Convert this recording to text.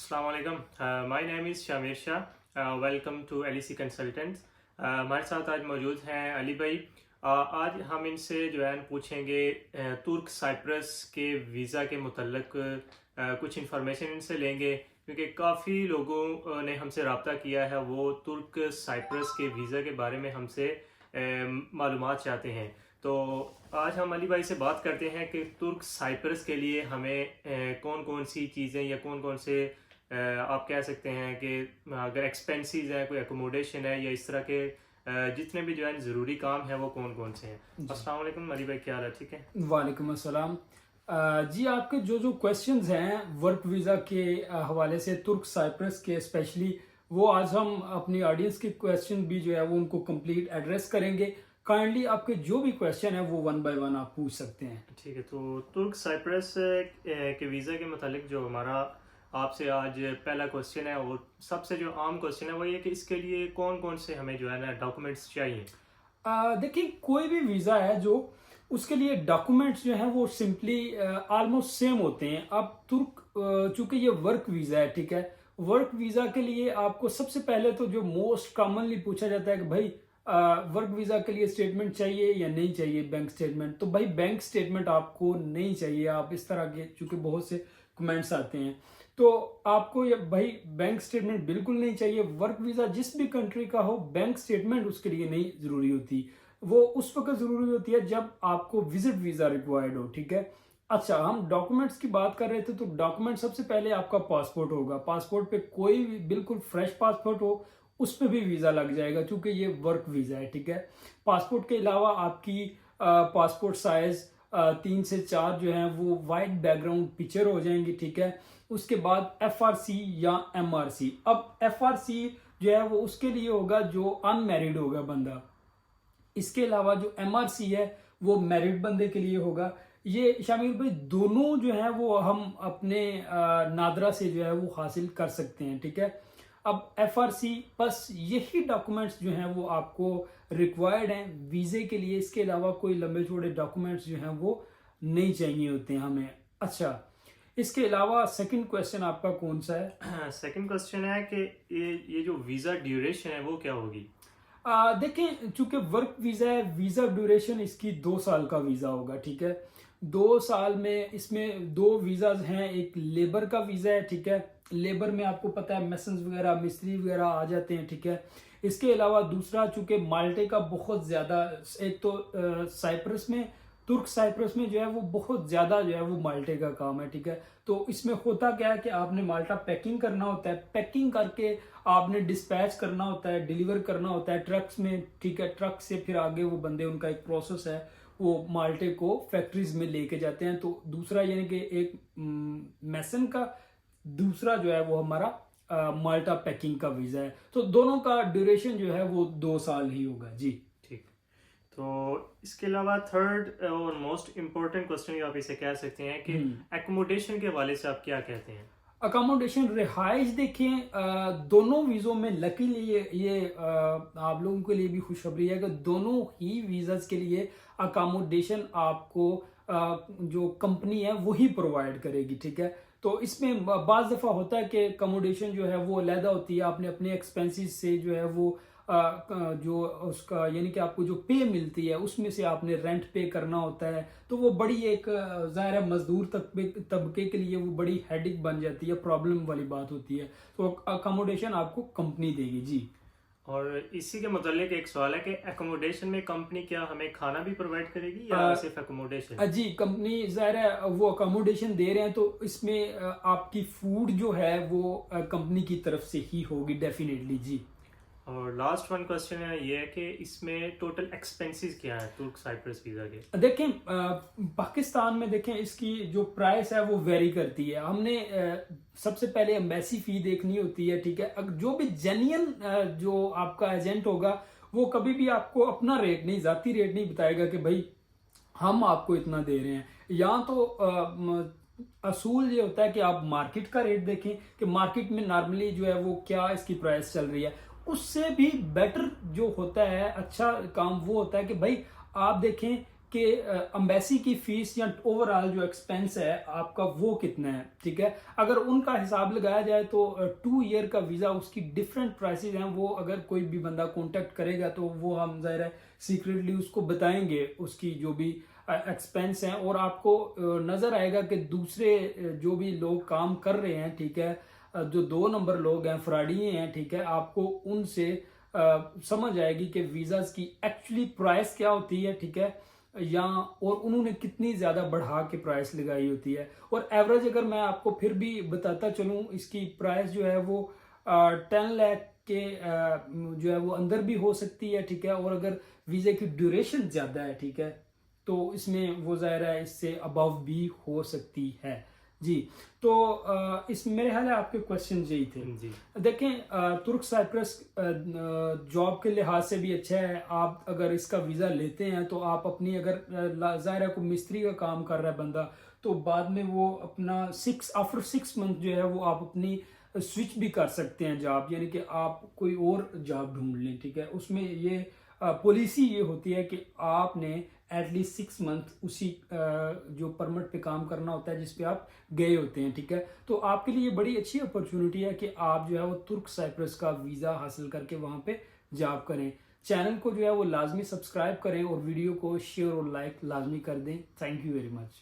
अस्सलाम वालेकुम। My name is Shamir Shah. Welcome to LEC consultants. हमारे साथ आज मौजूद हैं अली भाई। आज हम इनसे जो है पूछेंगे तुर्क साइप्रस के वीज़ा के मुतल्लिक कुछ इन्फॉर्मेशन इनसे लेंगे, क्योंकि काफ़ी लोगों ने हमसे रब्ता किया है, वो तुर्क साइप्रस के वीज़ा के बारे में हमसे मालूमात चाहते हैं। तो आज हम अली भाई से बात करते हैं कि तुर्क साइप्रस के लिए हमें कौन कौन सी चीज़ें या कौन कौन से आप कह सकते हैं कि अगर एक्सपेंसेस हैं, कोई अकोमोडेशन है या इस तरह के जितने भी जो है ज़रूरी काम है वो कौन कौन से हैं। अस्सलाम वालेकुम अली भाई, क्या हाल है? ठीक है। वालेकुम अस्सलाम। जी, आपके जो जो क्वेश्चंस हैं वर्क वीज़ा के हवाले से तुर्क साइप्रस के स्पेशली, वो आज हम अपनी ऑडियंस के क्वेश्चन भी जो है वो उनको कंप्लीट एड्रेस करेंगे। काइंडली आपके जो भी क्वेश्चन है वो वन बाय वन आप पूछ सकते हैं। ठीक है, तो तुर्क साइप्रस के वीज़ा के मतलब जो हमारा आपसे आज पहला क्वेश्चन है और सबसे जो आम क्वेश्चन है वो ये कि इसके लिए कौन कौन से हमें जो है ना डॉक्यूमेंट्स चाहिए। देखिए, कोई भी वीज़ा है जो उसके लिए डॉक्यूमेंट्स जो हैं वो सिंपली ऑलमोस्ट सेम होते हैं। अब तुर्क चूंकि ये वर्क वीज़ा है, ठीक है, वर्क वीज़ा के लिए आपको सबसे पहले तो जो मोस्ट कॉमनली पूछा जाता है कि भाई वर्क वीज़ा के लिए स्टेटमेंट चाहिए या नहीं चाहिए, बैंक स्टेटमेंट। तो भाई बैंक स्टेटमेंट आपको नहीं चाहिए। आप इस तरह के चूंकि बहुत से कमेंट्स आते हैं, तो आपको ये भाई बैंक स्टेटमेंट बिल्कुल नहीं चाहिए। वर्क वीज़ा जिस भी कंट्री का हो, बैंक स्टेटमेंट उसके लिए नहीं ज़रूरी होती। वो उस वक्त ज़रूरी होती है जब आपको विजिट वीज़ा रिक्वायर्ड हो, ठीक है। अच्छा, हम डॉक्यूमेंट्स की बात कर रहे थे, तो डॉक्यूमेंट सबसे पहले आपका पासपोर्ट होगा। पासपोर्ट पे कोई भी बिल्कुल फ्रेश पासपोर्ट हो, उस पर भी वीज़ा लग जाएगा, क्योंकि ये वर्क वीज़ा है, ठीक है। पासपोर्ट के अलावा आपकी पासपोर्ट साइज 3 से 4 जो है वो वाइट बैकग्राउंड पिक्चर हो जाएंगी, ठीक है। उसके बाद FRC या MRC। अब FRC जो है वो उसके लिए होगा जो अनमैरिड होगा बंदा। इसके अलावा जो MRC है वो मैरिड बंदे के लिए होगा। ये शामिर भाई दोनों जो है वो हम अपने नादरा से जो है वो हासिल कर सकते हैं, ठीक है। अब FRC, बस यही डॉक्यूमेंट्स जो हैं वो आपको रिक्वायर्ड हैं वीज़े के लिए। इसके अलावा कोई लंबे चौड़े डॉक्यूमेंट्स जो हैं वो नहीं चाहिए होते हैं हमें। अच्छा, इसके अलावा सेकंड क्वेश्चन आपका कौन सा है? सेकंड क्वेश्चन है कि ये जो वीज़ा ड्यूरेशन है वो क्या होगी। देखें, चूंकि वर्क वीज़ा है, वीज़ा ड्यूरेशन इसकी 2 साल का वीज़ा होगा, ठीक है। 2 साल में इसमें 2 वीज़ाज हैं। एक लेबर का वीज़ा है, ठीक है। लेबर में आपको पता है मेसन्स वगैरह, मिस्त्री वगैरह आ जाते हैं, ठीक है। इसके अलावा दूसरा, चूंकि माल्टे का बहुत ज़्यादा, एक तो साइप्रस में, तुर्क साइप्रस में जो है वो बहुत ज़्यादा जो है वो माल्टे का काम है, ठीक है। तो इसमें होता क्या है कि आपने माल्टा पैकिंग करना होता है, पैकिंग करके आपने डिस्पैच करना होता है, डिलीवर करना होता है ट्रक्स में, ठीक है। ट्रक से फिर आगे वो बंदे, उनका एक प्रोसेस है, वो माल्टे को फैक्ट्रीज में लेके जाते हैं। तो दूसरा यानी कि एक मैसन का, दूसरा जो है वो हमारा माल्टा पैकिंग का वीज़ा है। तो दोनों का ड्यूरेशन जो है वो 2 साल ही होगा जी। ठीक, तो इसके अलावा थर्ड और मोस्ट इम्पोर्टेंट क्वेश्चन आप इसे कह सकते हैं कि एकोमोडेशन के हवाले से आप क्या कहते हैं। अकोमोडेशन, रिहाइश, देखें दोनों वीज़ों में लकीली ये आप लोगों के लिए भी खुशखबरी है कि दोनों ही वीज़ाज के लिए अकोमोडेशन आपको जो कंपनी है वही प्रोवाइड करेगी, ठीक है। तो इसमें बाज़ दफ़ा होता है कि अकोमोडेशन जो है वो अलहदा होती है, आपने अपने एक्सपेंसेस से जो है वो जो उसका यानी कि आपको जो पे मिलती है उसमें से आपने रेंट पे करना होता है। तो वो बड़ी एक ज़ाहिर है मजदूर तबके के लिए वो बड़ी हेडिक बन जाती है, प्रॉब्लम वाली बात होती है। तो अकोमोडेशन आपको कंपनी देगी जी। और इसी के मुतालिक एक सवाल है कि एकोमोडेशन में कंपनी क्या हमें खाना भी प्रोवाइड करेगी या सिर्फ एकोमोडेशन। जी, कंपनी ज़ाहिर है वो अकोमोडेशन दे रहे हैं, तो इसमें आपकी फूड जो है वो कंपनी की तरफ से ही होगी डेफिनेटली जी। और लास्ट वन क्वेश्चन है ये है कि इसमें टोटल एक्सपेंसेस क्या है तुर्क साइप्रस वीज़ा के। देखें, पाकिस्तान में देखें इसकी जो प्राइस है वो वेरी करती है। हमने सबसे पहले एम्बेसी फी देखनी होती है, ठीक है। जो भी जेन्युइन जो आपका एजेंट होगा वो कभी भी आपको अपना रेट नहीं, जाती रेट नहीं बताएगा कि भाई हम आपको इतना दे रहे हैं। यहाँ तो असूल ये होता है कि आप मार्केट का रेट देखें कि मार्केट में नॉर्मली जो है वो क्या इसकी प्राइस चल रही है। उससे भी बेटर जो होता है, अच्छा काम वो होता है कि भाई आप देखें کہ امبیسی کی فیس یا اوورال جو ایکسپینس ہے آپ کا وہ کتنا ہے, ٹھیک ہے. اگر ان کا حساب لگایا جائے تو 2 ایئر کا ویزا اس کی ڈفرینٹ پرائسز ہیں, وہ اگر کوئی بھی بندہ کانٹیکٹ کرے گا تو وہ ہم ظاہر ہے سیکریٹلی اس کو بتائیں گے اس کی جو بھی ایکسپینس ہیں, اور آپ کو نظر آئے گا کہ دوسرے جو بھی لوگ کام کر رہے ہیں, ٹھیک ہے, جو 2 نمبر لوگ ہیں فراڈی ہیں, ٹھیک ہے, آپ کو ان سے سمجھ آئے گی کہ ویزاز کی ایکچولی پرائس کیا ہوتی ہے, ٹھیک ہے, یا اور انہوں نے کتنی زیادہ بڑھا کے پرائس لگائی ہوتی ہے. اور ایوریج اگر میں آپ کو پھر بھی بتاتا چلوں, اس کی پرائس جو ہے وہ 10 لاکھ کے جو ہے وہ اندر بھی ہو سکتی ہے, ٹھیک ہے, اور اگر ویزے کی ڈیوریشن زیادہ ہے, ٹھیک ہے, تو اس میں وہ ظاہر ہے اس سے ابو بھی ہو سکتی ہے. جی, تو اس میرے خیال ہے آپ کے کوشچن یہی تھے. دیکھیں ترک سائپرس جاب کے لحاظ سے بھی اچھا ہے. آپ اگر اس کا ویزا لیتے ہیں تو آپ اپنی اگر ظاہر ہے کوئی مستری کا کام کر رہا ہے بندہ, تو بعد میں وہ اپنا آفٹر 6 منتھ جو ہے وہ آپ اپنی سوئچ بھی کر سکتے ہیں جاب, یعنی کہ آپ کوئی اور جاب ڈھونڈ لیں, ٹھیک ہے. اس میں یہ پالیسی یہ ہوتی ہے کہ آپ نے ایٹ لیسٹ 6 منتھ اسی جو پرمٹ پہ کام کرنا ہوتا ہے جس پہ آپ گئے ہوتے ہیں, ٹھیک ہے. تو آپ کے لیے بڑی اچھی اپرچونٹی ہے کہ آپ جو ہے وہ ترک سائپرس کا ویزا حاصل کر کے وہاں پہ جاب کریں. چینل کو جو ہے وہ لازمی سبسکرائب کریں اور ویڈیو کو شیئر اور لائک لازمی کر دیں. Thank you very much.